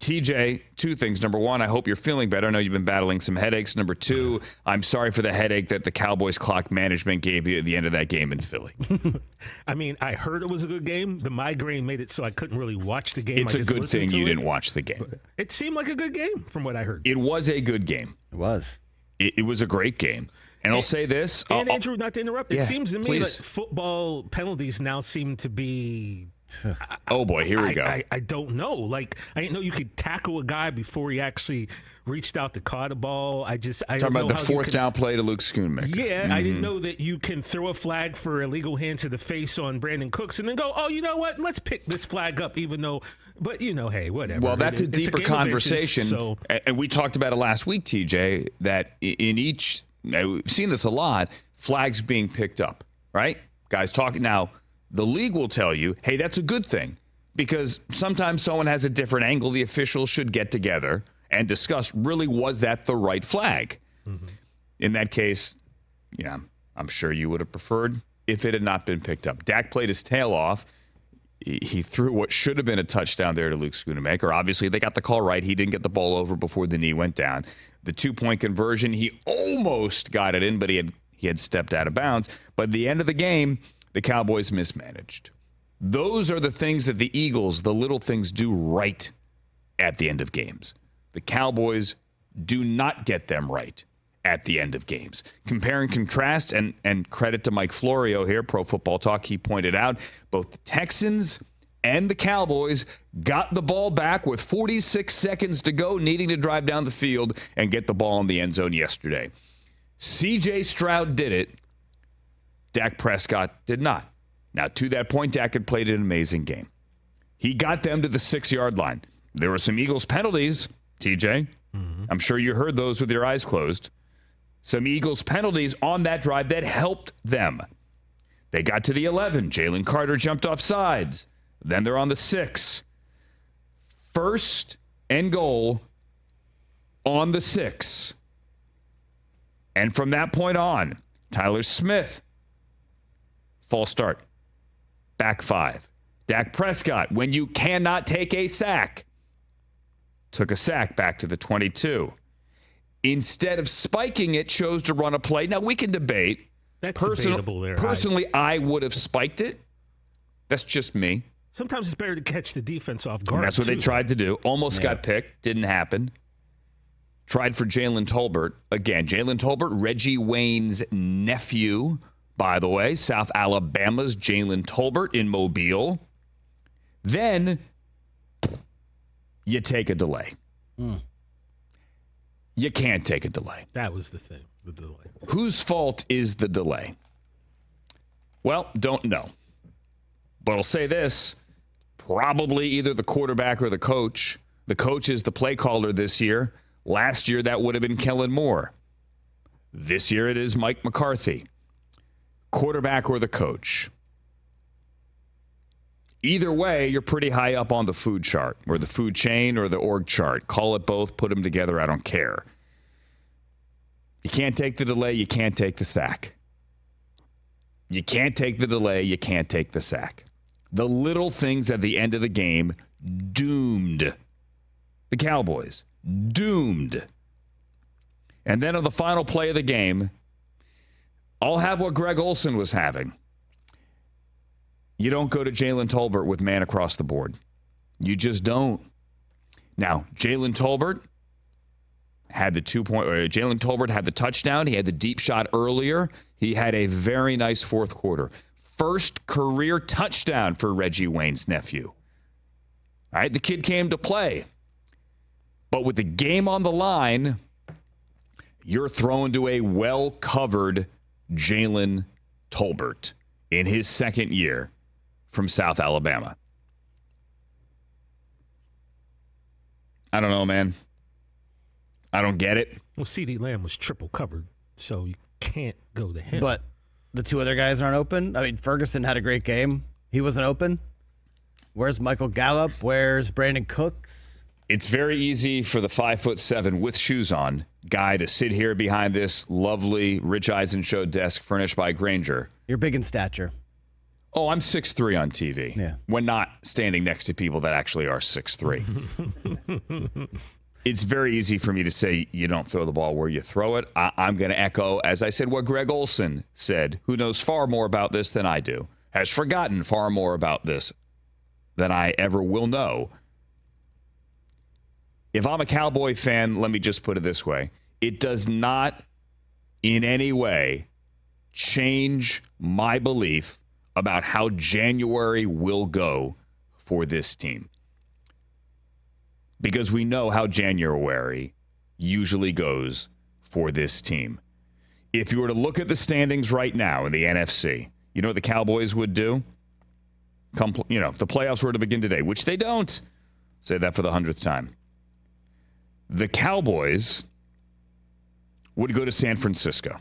TJ, two things. Number one, I hope you're feeling better. I know you've been battling some headaches. Number two, I'm sorry for the headache that the Cowboys clock management gave you at the end of that game in Philly. I mean, I heard it was a good game. The migraine made it so I couldn't really watch the game. It's a good thing you didn't watch the game. It seemed like a good game from what I heard. It was a good game. It was. It was a great game. And I'll say this. And Andrew, not to interrupt, it seems to me please. that football penalties now seem to be... Oh, boy, here we go. I don't know. Like, I didn't know you could tackle a guy before he actually reached out to caught a ball. I Talking don't know about the how fourth down play to Luke Schoonmaker. Yeah, I didn't know that you can throw a flag for illegal hand to the face on Brandon Cooks and then go, oh, you know what? Let's pick this flag up, even though, but hey, whatever. Well, that's a deeper conversation. So. And we talked about it last week, TJ, that in each, we've seen this a lot, flags being picked up, right? Guys talking. Now, the league will tell you, hey, that's a good thing because sometimes someone has a different angle. The officials should get together and discuss, really, was that the right flag? Mm-hmm. In that case, yeah, I'm sure you would have preferred if it had not been picked up. Dak played his tail off. He threw what should have been a touchdown there to Luke Schoonmaker. Obviously, they got the call right. He didn't get the ball over before the knee went down. The 2-point conversion, he almost got it in, but he had stepped out of bounds. But at the end of the game, the Cowboys mismanaged. Those are the things that the Eagles, the little things, do right at the end of games. The Cowboys do not get them right at the end of games. Compare and contrast, and credit to Mike Florio here, Pro Football Talk, he pointed out, both the Texans and the Cowboys got the ball back with 46 seconds to go, needing to drive down the field and get the ball in the end zone yesterday. C.J. Stroud did it. Dak Prescott did not. Now, to that point, Dak had played an amazing game. He got them to the 6-yard line. There were some Eagles penalties, TJ. Mm-hmm. I'm sure you heard those with your eyes closed. Some Eagles penalties on that drive that helped them. They got to the 11. Jalen Carter jumped off sides. Then they're on the 6. First and goal on the 6. And from that point on, Tyler Smith, false start, back 5. Dak Prescott, when you cannot take a sack, took a sack back to the 22. Instead of spiking it, chose to run a play. Now, we can debate. That's debatable there. Personally, I would have spiked it. That's just me. Sometimes it's better to catch the defense off guard. And that's what they tried to do. Almost got picked. Didn't happen. Tried for Jalen Tolbert. Again, Jalen Tolbert, Reggie Wayne's nephew, by the way. South Alabama's Jalen Tolbert in Mobile. Then you take a delay. You can't take a delay. That was the thing, the delay. Whose fault is the delay? Well, don't know. But I'll say this. Probably either the quarterback or the coach. The coach is the play caller this year. Last year, that would have been Kellen Moore. This year, it is Mike McCarthy. Quarterback or the coach. Either way, you're pretty high up on the food chart or the food chain or the org chart. Call it both, put them together, I don't care. You can't take the delay, you can't take the sack. You can't take the delay, you can't take the sack. The little things at the end of the game doomed the Cowboys. Doomed. And then on the final play of the game, I'll have what Greg Olsen was having. You don't go to Jalen Tolbert with man across the board. You just don't. Now, Jalen Tolbert had the 2-point. Jalen Tolbert had the touchdown. He had the deep shot earlier. He had a very nice fourth quarter. First career touchdown for Reggie Wayne's nephew. All right, the kid came to play. But with the game on the line, you're thrown to a well-covered Jalen Tolbert in his second year from South Alabama. I don't know, man. I don't get it. Well, CeeDee Lamb was triple covered, so you can't go to him. But the two other guys aren't open. I mean, Ferguson had a great game. He wasn't open. Where's Michael Gallup? Where's Brandon Cooks? It's very easy for the 5'7" with shoes on guy to sit here behind this lovely Rich Eisen Show desk furnished by Granger. You're big in stature. Oh, I'm 6'3" on TV. Yeah. When not standing next to people that actually are 6'3". It's very easy for me to say you don't throw the ball where you throw it. I'm going to echo, as I said, what Greg Olson said, who knows far more about this than I do, has forgotten far more about this than I ever will know. If I'm a Cowboy fan, let me just put it this way. It does not in any way change my belief about how January will go for this team. Because we know how January usually goes for this team. If you were to look at the standings right now in the NFC, you know what the Cowboys would do? If the playoffs were to begin today, which they don't. Say that for the 100th time. The Cowboys would go to San Francisco.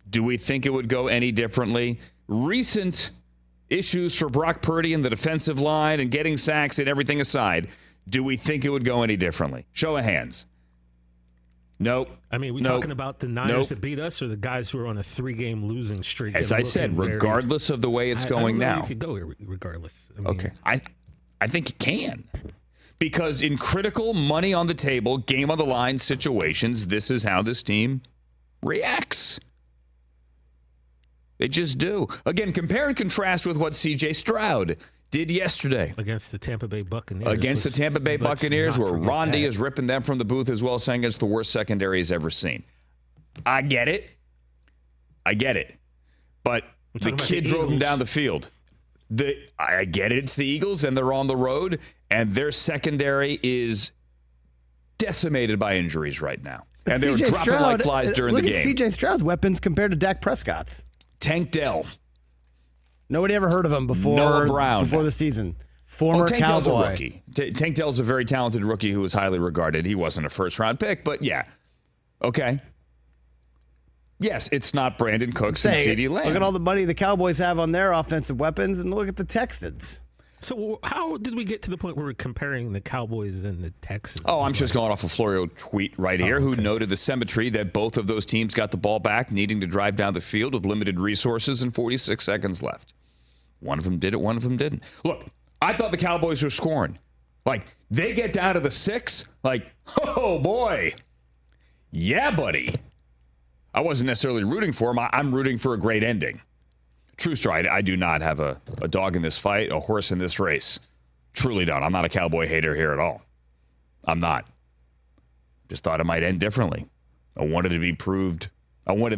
Do we think it would go any differently? Recent issues for Brock Purdy and the defensive line and getting sacks and everything aside, do we think it would go any differently? Show of hands. Nope. I mean, we talking about the Niners that beat us or the guys who are on a 3-game losing streak? As I said, regardless of the way it's going now. You could go regardless. Okay. I think it can. Because in critical money on the table, game on the line situations, this is how this team reacts. They just do. Again, compare and contrast with what C.J. Stroud did yesterday. Against the Tampa Bay Buccaneers. Against the Tampa Bay Buccaneers, where Rondi is ripping them from the booth as well, saying it's the worst secondary he's ever seen. I get it. But the kid drove him down the field. I get it. It's the Eagles, and they're on the road, and their secondary is decimated by injuries right now. But And they were dropping like flies during the game. Look at C.J. Stroud's weapons compared to Dak Prescott's. Tank Dell. Nobody ever heard of him before the season. Former Tank Cowboy. Dell's a rookie. Tank Dell's a very talented rookie who was highly regarded. He wasn't a first-round pick, but yeah. Okay. Yes, it's not Brandon Cooks and CeeDee Lamb. Look at all the money the Cowboys have on their offensive weapons, and look at the Texans. So how did we get to the point where we're comparing the Cowboys and the Texans? Oh, I'm just going off a Florio tweet right here, who noted the symmetry that both of those teams got the ball back, needing to drive down the field with limited resources and 46 seconds left. One of them did it, one of them didn't. Look, I thought the Cowboys were scoring. Like, they get down to the 6, like, oh, boy. Yeah, buddy. I wasn't necessarily rooting for him. I'm rooting for a great ending. True story. I do not have a dog in this fight, a horse in this race. Truly don't. I'm not a Cowboy hater here at all. I'm not. Just thought it might end differently. I wanted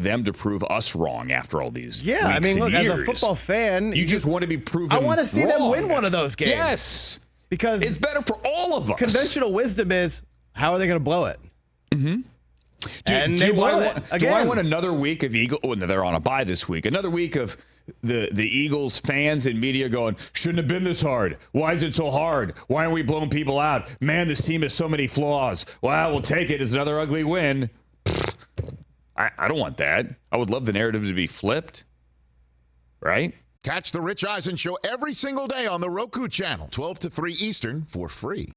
them to prove us wrong after all these weeks I mean, look, and as a years. football fan, you just want to be proven I want to see them win one of those games. Yes. Because it's better for all of us. Conventional wisdom is, how are they going to blow it? Mm-hmm. Do I want another week of Eagles? Oh, no, they're on a bye this week. Another week of the Eagles fans and media going, shouldn't have been this hard. Why is it so hard? Why aren't we blowing people out? Man, this team has so many flaws. Well, we'll take it as another ugly win. I don't want that. I would love the narrative to be flipped. Right? Catch the Rich Eisen Show every single day on the Roku channel, 12 to 3 Eastern, for free.